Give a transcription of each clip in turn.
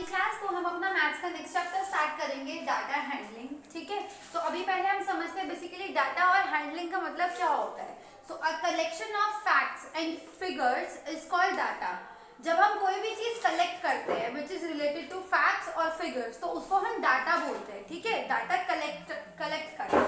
Morning class. तो हम अपना मैथ्स का नेक्स्ट चैप्टर स्टार्ट करेंगे, डाटा हैंडलिंग। ठीक है, तो अभी पहले हम समझते हैं बेसिकली डाटा और हैंडलिंग का मतलब क्या होता है। So a collection of facts and figures is called data. जब हम कोई भी चीज कलेक्ट करते हैं which is related to facts और फिगर्स, तो उसको हम डाटा बोलते हैं। ठीक है, डाटा कलेक्ट करना।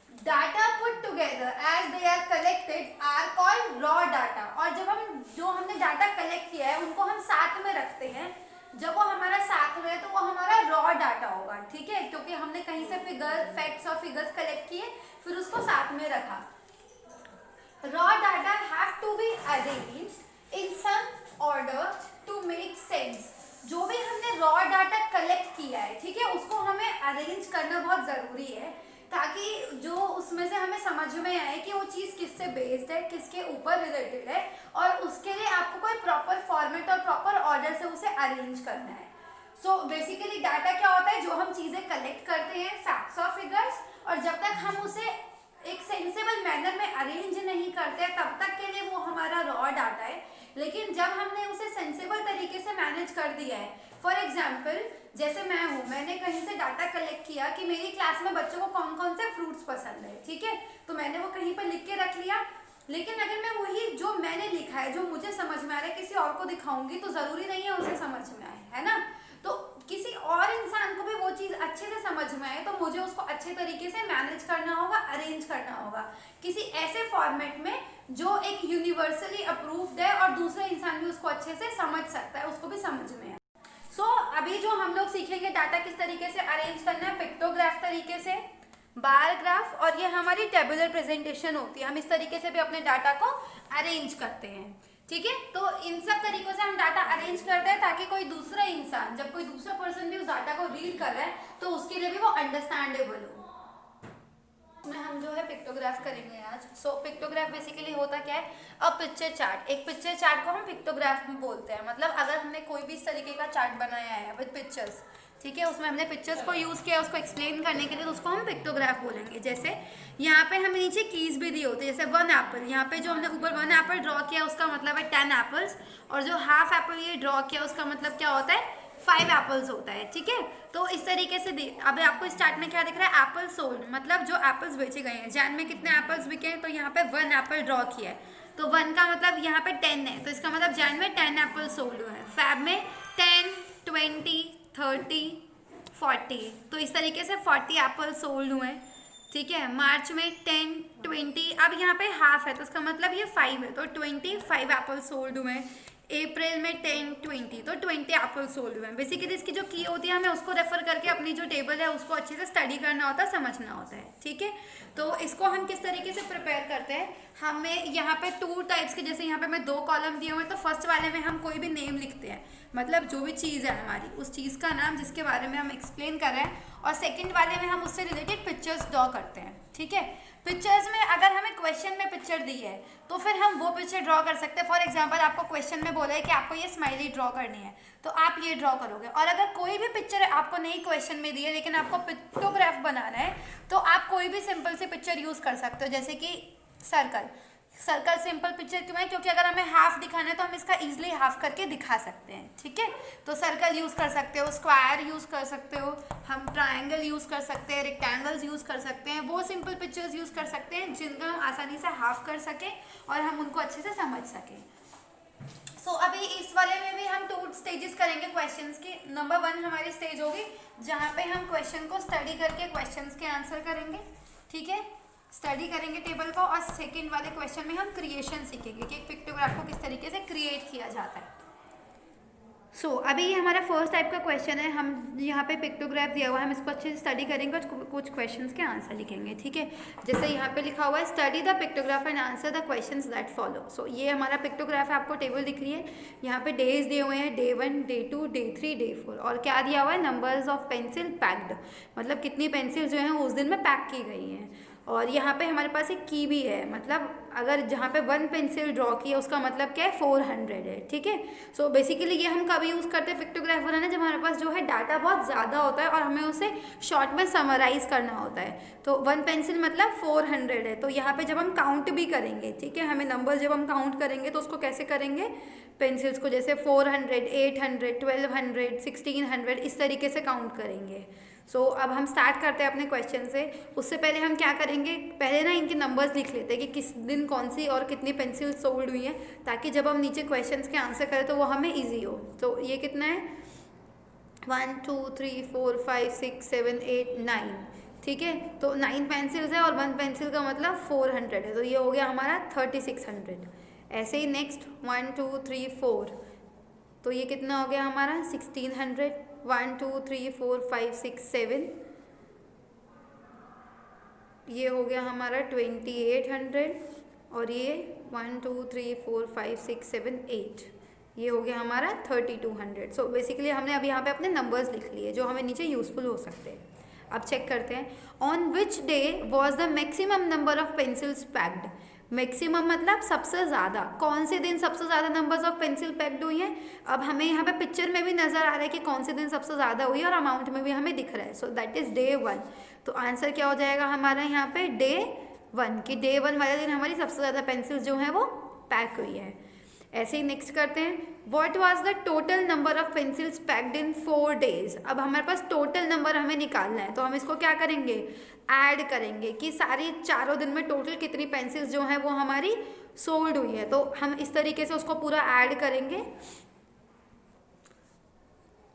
Data put together as they are collected are called raw data. और जब हम जो हमने डाटा कलेक्ट किया है उनको हम साथ में रखते हैं, जब वो हमारा साथ में है तो वो हमारा रॉ डाटा होगा। ठीक है, क्योंकि हमने कहीं से फैक्ट्स और फिगर्स कलेक्ट किए फिर उसको साथ में रखा। Raw data have to be arranged in some order to make sense. जो भी हमने रॉ डाटा कलेक्ट किया है, ठीक है, उसको हमें अरेंज करना बहुत जरूरी है ताकि जो उसमें से हमें समझ में आए कि वो चीज़ किससे बेस्ड है, किसके ऊपर रिलेटेड है, और उसके लिए आपको कोई प्रॉपर फॉर्मेट और प्रॉपर ऑर्डर से उसे अरेंज करना है। सो बेसिकली डाटा क्या होता है, जो हम चीज़ें कलेक्ट करते हैं फैक्ट्स और फिगर्स, और जब तक हम उसे एक सेंसिबल मैनर में अरेंज नहीं करते तब तक के लिए वो हमारा रॉ डाटा है। लेकिन जब हमने उसे सेंसिबल तरीके से मैनेज कर दिया है, फॉर एग्जाम्पल जैसे मैं हूँ, मैंने कहीं से डाटा कलेक्ट किया कि मेरी क्लास में बच्चों को कौन कौन से फ्रूट्स पसंद है। ठीक है, तो मैंने वो कहीं पर लिख के रख लिया। लेकिन अगर मैं वही जो मैंने लिखा है, जो मुझे समझ में आ रहा है, किसी और को दिखाऊंगी तो जरूरी नहीं है उसे समझ में आए, है ना। तो किसी और इंसान को भी वो चीज़ अच्छे से समझ में आए तो मुझे उसको अच्छे तरीके से मैनेज करना होगा, अरेंज करना होगा किसी ऐसे फॉर्मेट में जो एक यूनिवर्सली अप्रूव्ड है और दूसरा इंसान भी उसको अच्छे से समझ सकता है, उसको भी समझ में आए। सो अभी जो हम लोग सीखेंगे डाटा किस तरीके से अरेंज करना है, पिक्टोग्राफ तरीके से, बार ग्राफ, और ये हमारी टेबुलर प्रेजेंटेशन होती है। हम इस तरीके से भी अपने डाटा को अरेंज करते हैं। ठीक है, तो इन सब तरीकों से हम डाटा अरेंज करते हैं ताकि कोई दूसरा इंसान, जब कोई दूसरा पर्सन भी उस डाटा को रीड कर रहा है तो उसके लिए भी वो अंडरस्टैंडेबल हो। में हम जो है पिक्टोग्राफ करेंगे आज। सो पिक्टोग्राफ बेसिकली होता क्या है, अ पिक्चर चार्ट। एक पिक्चर चार्ट को हम पिक्टोग्राफ में बोलते हैं। मतलब अगर हमने कोई भी इस तरीके का चार्ट बनाया है विद पिक्चर्स, ठीक है, उसमें हमने पिक्चर्स को यूज़ किया उसको एक्सप्लेन करने के लिए, तो उसको हम पिक्टोग्राफ बोलेंगे। जैसे यहाँ पे हमें नीचे कीज भी दी होती है, जैसे 1 एप्पल। यहाँ पे जो हमने ऊपर 1 एप्पल ड्रॉ किया उसका मतलब है 10 एप्पल्स, और जो हाफ एप्पल ये ड्रॉ किया उसका मतलब क्या होता है, 5 एप्पल्स होता है। ठीक है, तो इस तरीके से अभी आपको स्टार्ट में क्या दिख रहा है, एप्पल सोल्ड, मतलब जो एप्पल्स बेचे गए हैं, जैन में कितने एप्पल्स बिके हैं, तो यहाँ पे 1 एप्पल ड्रॉ किया है, तो 1 का मतलब यहाँ पे 10 है, तो इसका मतलब जैन में 10 एप्पल सोल्ड हुए हैं। फैब में 10, 20, 30, 40, तो इस तरीके से 40 एप्पल सोल्ड हुए हैं। ठीक है, मार्च में 10, 20, अब यहाँ पे हाफ है तो इसका मतलब ये 5 है, तो 25 एप्पल सोल्ड हुए हैं। अप्रैल में 10, 20, तो 20 एप्पल सोल्ड हुए हैं। बेसिकली इसकी जो की होती है हमें उसको रेफर करके अपनी जो टेबल है उसको अच्छे से स्टडी करना होता है, समझना होता है। ठीक है, तो इसको हम किस तरीके से प्रिपेयर करते हैं, हमें यहाँ पे 2 टाइप्स के, जैसे यहाँ पे मैं 2 कॉलम दिए हुए हैं, तो फर्स्ट वाले में हम कोई भी नेम लिखते हैं, मतलब जो भी चीज़ है हमारी उस चीज़ का नाम जिसके बारे में हम एक्सप्लेन कर रहे हैं, और सेकंड वाले में हम उससे रिलेटेड पिक्चर्स ड्रॉ करते हैं। ठीक है, पिक्चर्स में अगर हमें क्वेश्चन में पिक्चर दी है तो फिर हम वो पिक्चर ड्रॉ कर सकते हैं। फॉर एग्जांपल आपको क्वेश्चन में बोला है कि आपको ये स्माइली ड्रॉ करनी है, तो आप ये ड्रॉ करोगे। और अगर कोई भी पिक्चर आपको नहीं क्वेश्चन में दी है लेकिन आपको पिक्टोग्राफ बनाना है, तो आप कोई भी सिंपल सी पिक्चर यूज़ कर सकते हो, जैसे कि सर्कल। सर्कल सिंपल पिक्चर क्यों है, क्योंकि अगर हमें हाफ दिखाना है तो हम इसका इजीली हाफ करके दिखा सकते हैं। ठीक है, तो सर्कल यूज़ कर सकते हो, स्क्वायर यूज़ कर सकते हो, हम ट्रायंगल यूज़ कर सकते हैं, रेक्टेंगल्स यूज़ कर सकते हैं, वो सिंपल पिक्चर्स यूज़ कर सकते हैं जिनका हम आसानी से हाफ कर सकें और हम उनको अच्छे से समझ सकें। सो अभी इस वाले में भी हम 2 स्टेजेस करेंगे क्वेश्चंस की। नंबर 1 हमारी स्टेज होगी जहाँ पे हम क्वेश्चन को स्टडी करके क्वेश्चंस के आंसर करेंगे। ठीक है, स्टडी करेंगे टेबल को, और सेकंड वाले क्वेश्चन में हम क्रिएशन सीखेंगे कि एक पिक्टोग्राफ को किस तरीके से क्रिएट किया जाता है। सो अभी ये हमारा फर्स्ट टाइप का क्वेश्चन है, हम यहाँ पे पिक्टोग्राफ दिया हुआ है, हम इसको अच्छे से स्टडी करेंगे और कुछ क्वेश्चंस के आंसर लिखेंगे। ठीक है, जैसे यहाँ पे लिखा हुआ है study the pictograph and answer the questions that follow. So ये हमारा पिक्टोग्राफ है, आपको टेबल दिख रही है, यहाँ पे डेज दिए हुए हैं, Day 1, Day 2, Day 3, Day 4, और क्या दिया हुआ है, नंबर्स ऑफ पेंसिल पैक्ड, मतलब कितनी पेंसिल जो है उस दिन में पैक की गई हैं, और यहाँ पे हमारे पास एक की भी है, मतलब अगर जहाँ पे 1 पेंसिल ड्रॉ की है उसका मतलब क्या है 400 है, ठीक है। सो बेसिकली ये हम कभी यूज़ करते हैं पिक्टोग्राफ बनाना जब हमारे पास जो है डाटा बहुत ज़्यादा होता है और हमें उसे शॉर्ट में समराइज करना होता है। तो 1 पेंसिल मतलब 400 है। तो यहाँ पे जब हम काउंट भी करेंगे, ठीक है, हमें नंबर जब हम काउंट करेंगे तो उसको कैसे करेंगे, पेंसिल्स को जैसे 400, 800, 1200, 1600 इस तरीके से काउंट करेंगे। सो अब हम स्टार्ट करते हैं अपने क्वेश्चन से। उससे पहले हम क्या करेंगे, पहले ना इनके नंबर्स लिख लेते हैं कि किस दिन कौन सी और कितनी पेंसिल सोल्ड हुई हैं, ताकि जब हम नीचे क्वेश्चंस के आंसर करें तो वो हमें इजी हो। तो ये कितना है, 1 2 3 4 5 6 7 8 9, ठीक है। तो 9 पेंसिल्स है और 1 पेंसिल का मतलब 400 है, तो ये हो गया हमारा 3600। ऐसे ही नेक्स्ट 1 2 3 4, तो ये कितना हो गया हमारा 1600। 1 2 3 4 5 6 7, ये हो गया हमारा 2800। और ये 1 2 3 4 5 6 7 8, ये हो गया हमारा 3200। सो बेसिकली हमने अभी यहाँ पे अपने नंबर्स लिख लिए जो हमें नीचे यूजफुल हो सकते हैं। अब चेक करते हैं, on which day was the maximum number of pencils packed. Maximum मतलब सबसे ज़्यादा, कौन से दिन सबसे ज़्यादा नंबर्स ऑफ पेंसिल पैक्ड हुई हैं। अब हमें यहाँ पे पिक्चर में भी नज़र आ रहा है कि कौन से दिन सबसे ज़्यादा हुई है और अमाउंट में भी हमें दिख रहा है। So that is day 1। तो आंसर क्या हो जाएगा हमारा यहाँ पे डे 1, कि डे 1 वाले दिन हमारी सबसे ज़्यादा पेंसिल्स जो हैं वो पैक हुई है। ऐसे ही नेक्स्ट करते हैं, what was the total number of pencils packed in 4 days. अब हमारे पास टोटल नंबर हमें निकालना है, तो हम इसको क्या करेंगे, ऐड करेंगे कि सारी चारों दिन में टोटल कितनी पेंसिल्स जो हैं वो हमारी सोल्ड हुई है। तो हम इस तरीके से उसको पूरा ऐड करेंगे,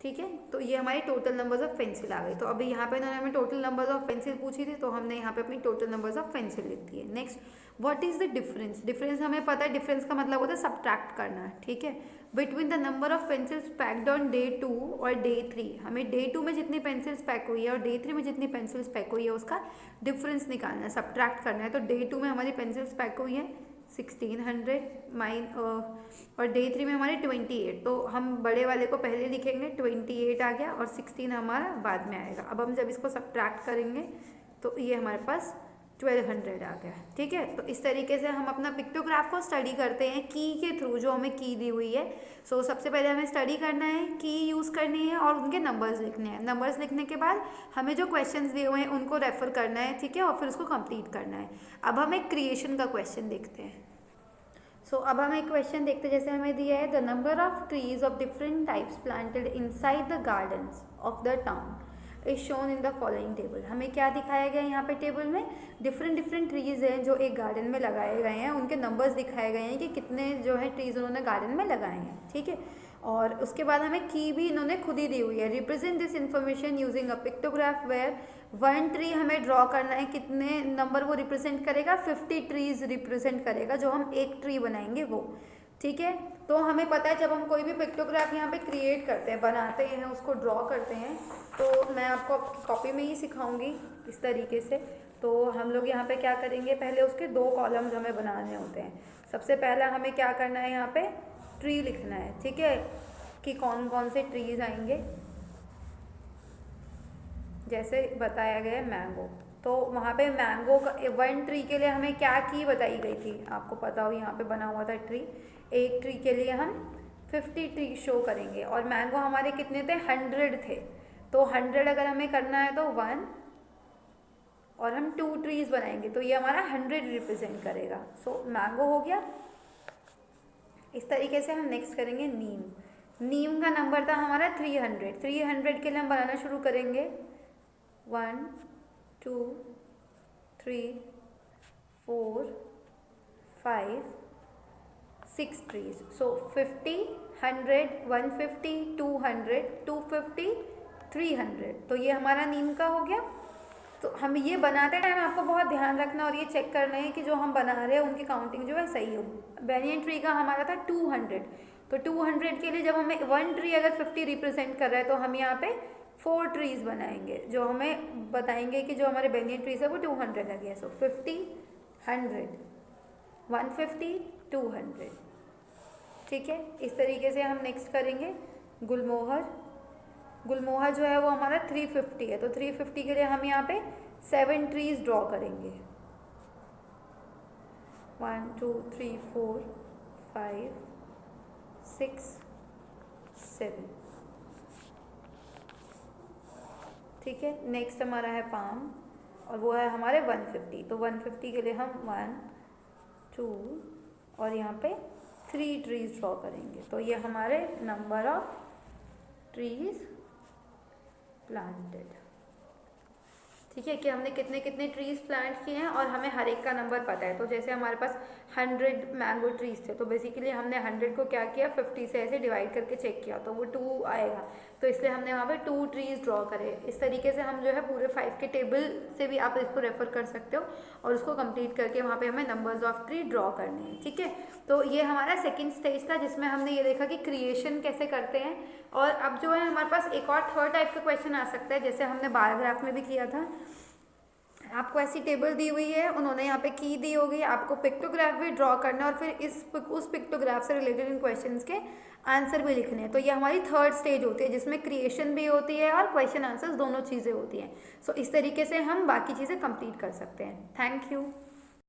ठीक है। तो ये हमारी टोटल नंबर्स ऑफ पेंसिल आ गई। तो अभी यहाँ पे इन्होंने हमें टोटल नंबर्स ऑफ पेंसिल पूछी थी, तो हमने यहाँ पे अपनी टोटल नंबर्स ऑफ पेंसिल लिख दी है। Next, what is the difference. Difference हमें पता है, डिफरेंस का मतलब होता है सब्ट्रैक्ट करना, ठीक है, between the number of pencils packed on day 2 और डे 3। हमें डे 2 में जितनी पेंसिल्स पैक हुई है और डे 3 में जितनी पेंसिल्स पैक हुई है उसका डिफरेंस निकालना है, सब्ट्रैक्ट करना है। तो डे 2 में हमारी पेंसिल्स पैक हुई है 1600 और डे 3 में हमारे 28। तो हम बड़े वाले को पहले लिखेंगे, 28 आ गया और 16 हमारा बाद में आएगा। अब हम जब इसको सब्ट्रैक्ट करेंगे तो ये हमारे पास 1200 आ गया, ठीक है। तो इस तरीके से हम अपना पिक्टोग्राफ को स्टडी करते हैं की के थ्रू, जो हमें की दी हुई है। सो सबसे पहले हमें स्टडी करना है, की यूज़ करनी है और उनके नंबर्स लिखने हैं। नंबर्स लिखने के बाद हमें जो क्वेश्चंस दिए हुए हैं उनको रेफर करना है, ठीक है, और फिर उसको कंप्लीट करना है। अब हम एक क्रिएशन का क्वेश्चन देखते हैं। सो अब हम एक क्वेश्चन देखते हैं, जैसे हमें दिया है, the number of trees of different types planted inside the gardens of the town is shown in the following table. हमें क्या दिखाया गया है यहाँ पे टेबल में, डिफरेंट ट्रीज हैं जो एक गार्डन में लगाए गए हैं, उनके नंबर्स दिखाए गए हैं कि कितने जो है ट्रीज उन्होंने गार्डन में लगाए हैं, ठीक है। और उसके बाद हमें की भी इन्होंने खुद ही दी हुई है, represent this information using a pictograph where 1 tree हमें ड्रॉ करना है, कितने नंबर वो रिप्रेजेंट करेगा, 50 ट्रीज रिप्रेजेंट करेगा, जो हम एक ट्री बनाएंगे वो, ठीक है। तो हमें पता है जब हम कोई भी पिक्टोग्राफ यहाँ पे क्रिएट करते हैं, बनाते हैं, उसको ड्रॉ करते हैं, तो मैं आपको कॉपी में ही सिखाऊंगी इस तरीके से। तो हम लोग यहाँ पे क्या करेंगे, पहले उसके 2 कॉलम्स हमें बनाने होते हैं। सबसे पहला हमें क्या करना है, यहाँ पे ट्री लिखना है, ठीक है, कि कौन कौन से ट्रीज आएंगे। जैसे बताया गया है मैंगो, तो वहाँ पे मैंगो का 1 ट्री के लिए हमें क्या की बताई गई थी, आपको पता हो, यहाँ पे बना हुआ था ट्री। एक ट्री के लिए हम 50 ट्री शो करेंगे और मैंगो हमारे कितने थे, 100 थे। तो 100 अगर हमें करना है तो 1 और हम 2 ट्रीज बनाएंगे तो ये हमारा 100 रिप्रेजेंट करेगा। सो मैंगो हो गया। इस तरीके से हम नेक्स्ट करेंगे नीम। नीम का नंबर था हमारा 300। 300 के लिए हम बनाना शुरू करेंगे 1 2 3 4 5 6 ट्रीज। सो 50 100 150 200 250 300। तो ये हमारा नीम का हो गया। तो हम ये बनाते टाइम आपको बहुत ध्यान रखना और ये चेक करना है कि जो हम बना रहे हैं उनकी काउंटिंग जो है सही हो। बैनियन ट्री का हमारा था 200, तो 200 के लिए जब हमें 1 ट्री अगर 50 रिप्रेजेंट कर रहा है तो हम यहाँ पे 4 ट्रीज बनाएंगे जो हमें बताएंगे कि जो हमारे बैनियन ट्रीज है वो 200 लगे हैं। सो 50 100 150 200, ठीक है। इस तरीके से हम नेक्स्ट करेंगे गुलमोहर। गुलमोहर जो है वो हमारा 350 है, तो 350 के लिए हम यहाँ पे 7 ट्रीज ड्रॉ करेंगे। 1 2 3 4 5 6 7। ठीक है, नेक्स्ट हमारा है पाम और वो है हमारे 150। तो 150 के लिए हम 1 2 और यहाँ पे 3 ट्रीज ड्रॉ करेंगे। तो ये हमारे नंबर ऑफ ट्रीज प्लांटेड। ठीक है, कि हमने कितने कितने ट्रीज प्लांट किए हैं और हमें हर एक का नंबर पता है। तो जैसे हमारे पास 100 मैंगो ट्रीज थे, तो बेसिकली हमने 100 को क्या किया, 50 से ऐसे डिवाइड करके चेक किया तो वो 2 आएगा। तो इसलिए हमने वहाँ पे 2 ट्रीज ड्रॉ करे। इस तरीके से हम जो है पूरे 5 के टेबल से भी आप इसको रेफर कर सकते हो और उसको कंप्लीट करके वहाँ पे हमें नंबर्स ऑफ ट्री ड्रॉ करने हैं। ठीक है, तो ये हमारा सेकेंड स्टेज था जिसमें हमने ये देखा कि क्रिएशन कैसे करते हैं। और अब जो है हमारे पास एक और थर्ड टाइप का क्वेश्चन आ सकता है, जैसे हमने बार ग्राफ में भी किया था। आपको ऐसी टेबल दी हुई है, उन्होंने यहाँ पे की दी होगी, आपको पिक्टोग्राफ भी ड्रॉ करना है और फिर उस पिक्टोग्राफ से रिलेटेड इन क्वेश्चंस के आंसर भी लिखने हैं। तो ये हमारी थर्ड स्टेज होती है जिसमें क्रिएशन भी होती है और क्वेश्चन आंसर्स दोनों चीज़ें होती हैं। सो इस तरीके से हम बाकी चीज़ें कंप्लीट कर सकते हैं। Thank you.